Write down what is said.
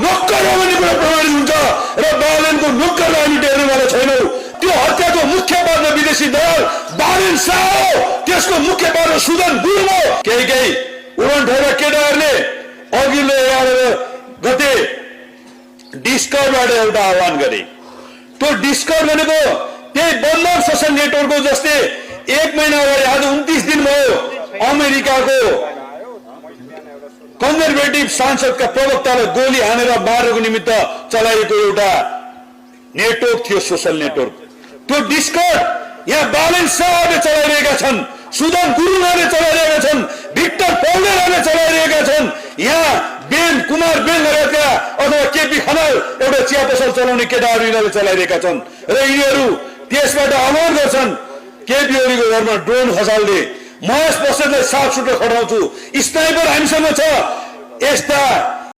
नोक्कर हो भन्ने कुरा प्रमाणित हुन्छ र बालेनको नोक्करलाई हामी टेर्नेवाला छैनौँ। त्यो हत्याको मुख्य पात्र विदेशी दल बालेन शाह हो, त्यसको मुख्य पात्र सुदन गुरुङ हो। केही उडनठेरा केटाहरूले अघिल्लो 11 गते डिस्कभरबाट एउटा आह्वान गरे। त्यो डिस्कभर भनेको त्यही बन्धन सोसल नेटवर्कको जस्तै 1 महिना अगाडि आज 29 दिन भयो अमेरिकाको कन्जर्भेटिभ सांसदका प्रवक्तालाई गोली हानेर मारेको निमित्त चलाएको एउटा नेटवर्क थियो, सोसल नेटवर्क। त्यो डिस्कभर यहाँ बालेन शाहले चलाइरहेका छन्, सुदन गुरुङले चलाइरहेका छन्, भिक्टर पौडेलले चलाइरहेका छन्, यहाँ कुमार बेन लगायतका अथवा केपी खनाल एउटा चिया पसल चलाउने केटाहरू यिनीहरूले चलाइरहेका छन् र यिनीहरू त्यसबाट आह्वान गर्छन् केपी ओलीको घरमा ड्रोन खसाल्ने, महेश बस्नेतलाई साफ सुटर खटाउँछु, स्नाइपर हामीसँग छ, यस्ता